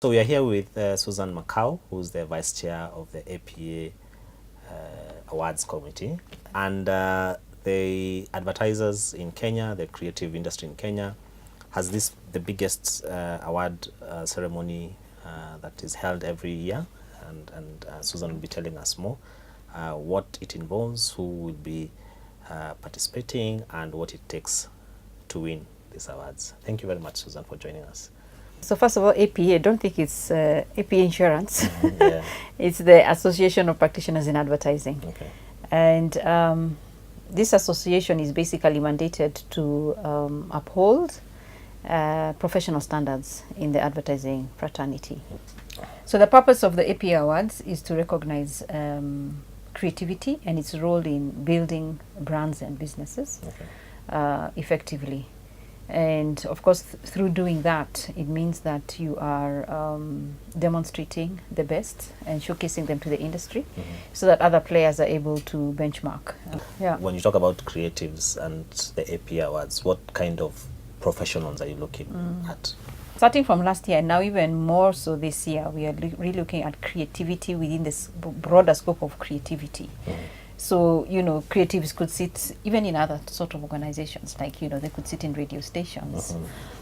So we are here with Susan Makau, who's the Vice Chair of the APA Awards Committee. And the advertisers in Kenya, the creative industry in Kenya, has the biggest award ceremony that is held every year. And Susan will be telling us more what it involves, who will be participating, and what it takes to win these awards. Thank you very much, Susan, for joining us. So first of all, APA, I don't think it's APA Insurance. Yeah. It's the Association of Practitioners in Advertising. Okay. And this association is basically mandated to uphold professional standards in the advertising fraternity. So the purpose of the APA Awards is to recognize creativity and its role in building brands and businesses effectively. And of course, through doing that, it means that you are demonstrating the best and showcasing them to the industry, so that other players are able to benchmark. Yeah. When you talk about creatives and the APA Awards, what kind of professionals are you looking at? Starting from last year and now even more so this year, we are really looking at creativity within this broader scope of creativity. So, you know, creatives could sit even in other sort of organizations, like, you know, they could sit in radio stations.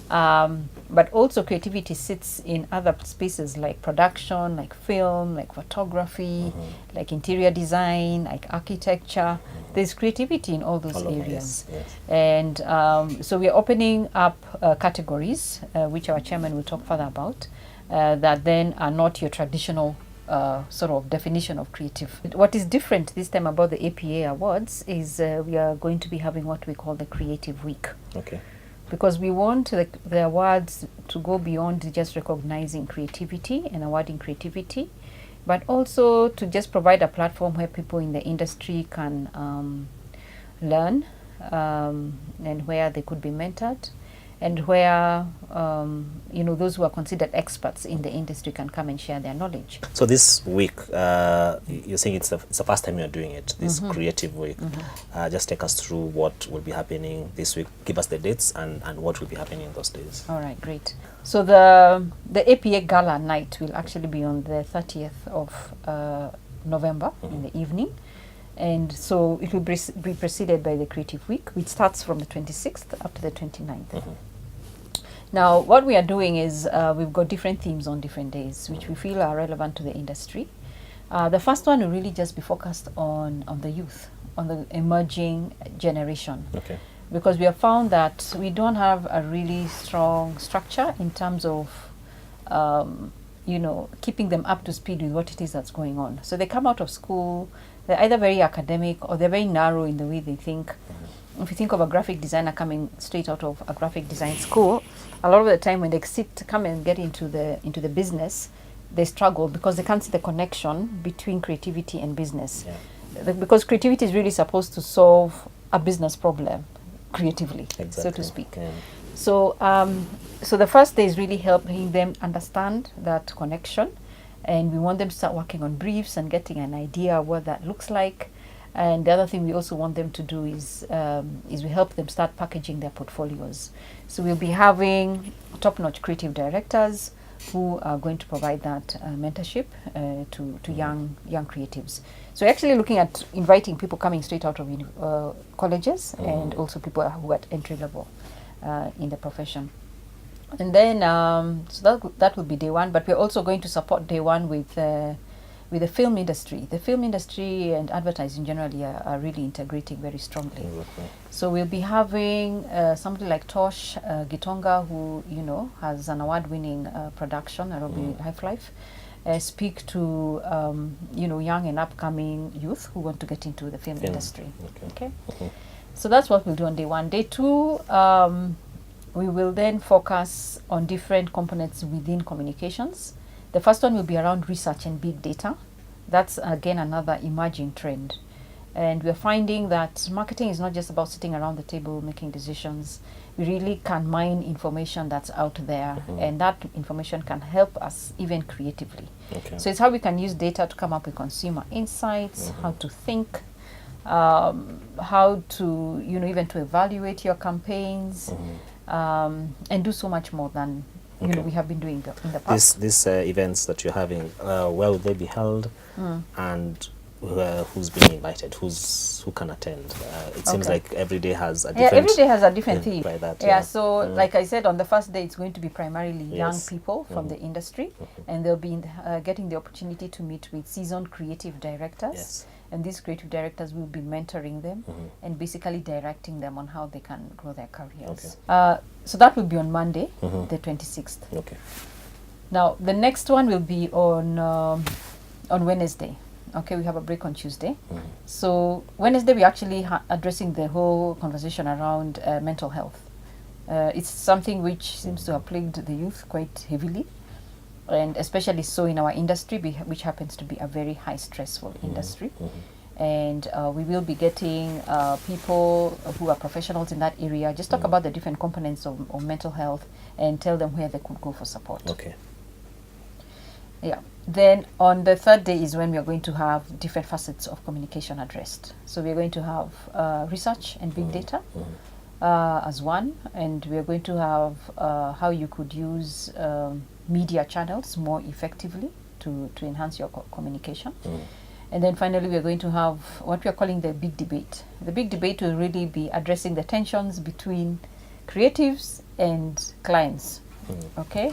But also creativity sits in other spaces like production, like film, like photography, like interior design, like architecture. There's creativity in all those areas. Yes. And so we are opening up categories, which our chairman will talk further about, that then are not your traditional sort of definition of creative. What is different this time about the APA Awards is we are going to be having what we call the Creative Week. Okay. Because we want the awards to go beyond just recognizing creativity and awarding creativity, but also to just provide a platform where people in the industry can learn and where they could be mentored, and where you know, those who are considered experts in the industry can come and share their knowledge. So this week, you're saying it's the first time you're doing it, this Creative Week. Just take us through what will be happening this week. Give us the dates and what will be happening in those days. All right, great. So the APA Gala night will actually be on the 30th of November in the evening. And so it will be preceded by the Creative Week, which starts from the 26th up to the 29th. Now, what we are doing is we've got different themes on different days, which we feel are relevant to the industry. The first one will really just be focused on the youth, on the emerging generation. Okay. Because we have found that we don't have a really strong structure in terms of you know, keeping them up to speed with what it is that's going on. So they come out of school, they're either very academic or they're very narrow in the way they think. If you think of a graphic designer coming straight out of a graphic design school, a lot of the time when they come and get into the business, they struggle because they can't see the connection between creativity and business. Because creativity is really supposed to solve a business problem creatively, so to speak. So so the first day is really helping them understand that connection, and we want them to start working on briefs and getting an idea of what that looks like. And the other thing we also want them to do is we help them start packaging their portfolios. So we'll be having top-notch creative directors who are going to provide that mentorship to young creatives. So we're actually looking at inviting people coming straight out of colleges and also people who are at entry level in the profession. And then so that will be day one, but we're also going to support day one with the film industry. The film industry and advertising generally are really integrating very strongly. So we'll be having somebody like Tosh Gitonga, who, you know, has an award-winning production, Nairobi Life, speak to you know, young and upcoming youth who want to get into the film industry. Okay. So that's what we'll do on day one. Day two, we will then focus on different components within communications. The first one will be around research and big data. That's again another emerging trend. And we're finding that marketing is not just about sitting around the table making decisions. We really can mine information that's out there, and that information can help us even creatively. So it's how we can use data to come up with consumer insights, how to think, how to, you know, even to evaluate your campaigns, and do so much more than you know, we have been doing in the past. These events that you're having, where will they be held, and who's being invited? Who can attend? It seems like every day has a different. Every day has a different theme. Like that, So like I said, on the first day, it's going to be primarily young people from the industry, and they'll be getting the opportunity to meet with seasoned creative directors. Yes. And these creative directors will be mentoring them and basically directing them on how they can grow their careers. So that will be on Monday, the 26th. Okay. Now, the next one will be on Wednesday. Okay, we have a break on Tuesday. So Wednesday, we're actually addressing the whole conversation around mental health. It's something which seems to have plagued the youth quite heavily, and especially so in our industry, which happens to be a very high stressful industry. And we will be getting people who are professionals in that area, just talk about the different components of mental health and tell them where they could go for support. Okay. Yeah. Then on the third day is when we are going to have different facets of communication addressed. So we are going to have research and big data as one, and we are going to have how you could use media channels more effectively to enhance your communication. And then finally, we are going to have what we are calling the big debate. The big debate will really be addressing the tensions between creatives and clients. Okay.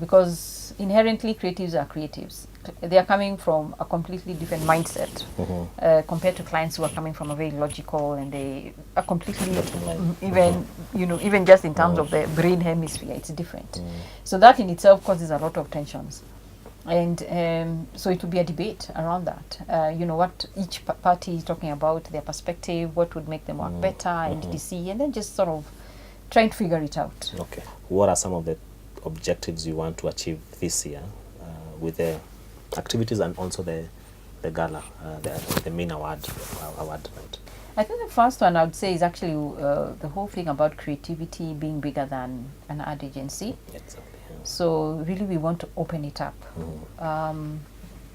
Because inherently creatives are creatives. They are coming from a completely different mindset compared to clients who are coming from a very logical, and they are completely even just in terms of the brain hemisphere, it's different. So that in itself causes a lot of tensions. And so it will be a debate around that. What each party is talking about, their perspective, what would make them work better, and DC, and then just sort of trying to figure it out. Okay. What are some of the objectives you want to achieve this year with the activities and also the gala, the main award night? I think the first one I would say is actually the whole thing about creativity being bigger than an ad agency. Exactly. So really we want to open it up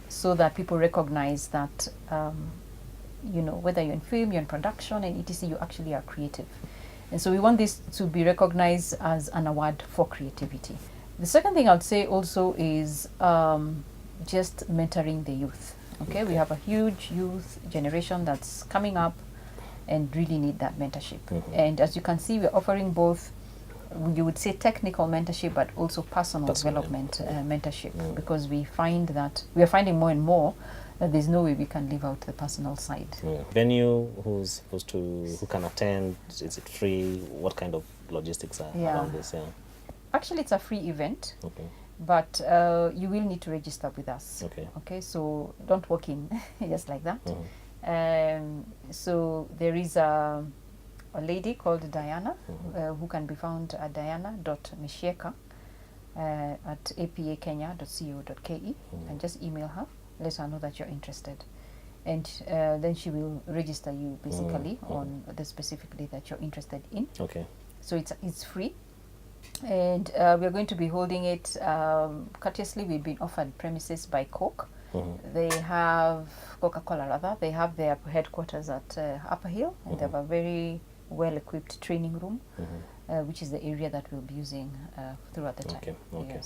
so that people recognize that whether you're in film, you're in production, and etc., you actually are creative. And so we want this to be recognized as an award for creativity. The second thing I'd say also is just mentoring the youth. Okay, we have a huge youth generation that's coming up and really need that mentorship. And as you can see, we're offering both, you would say technical mentorship, but also personal development mentorship, because we find that we are finding more and more that there's no way we can leave out the personal side. Venue, who can attend? Is it free? What kind of logistics are around this? Actually, it's a free event. Okay. But you will need to register with us. Okay, so don't walk in just like that. So there is a lady called Diana who can be found at diana.mishieka at apakenya.co.ke, and just email her, let her know that you're interested, and then she will register you basically on the specific day that you're interested in. Okay. So it's free, and we're going to be holding it courteously. We've been offered premises by Coke. They have Coca-Cola rather. They have their headquarters at Upper Hill, and they have a very well-equipped training room, which is the area that we'll be using throughout the time. Okay.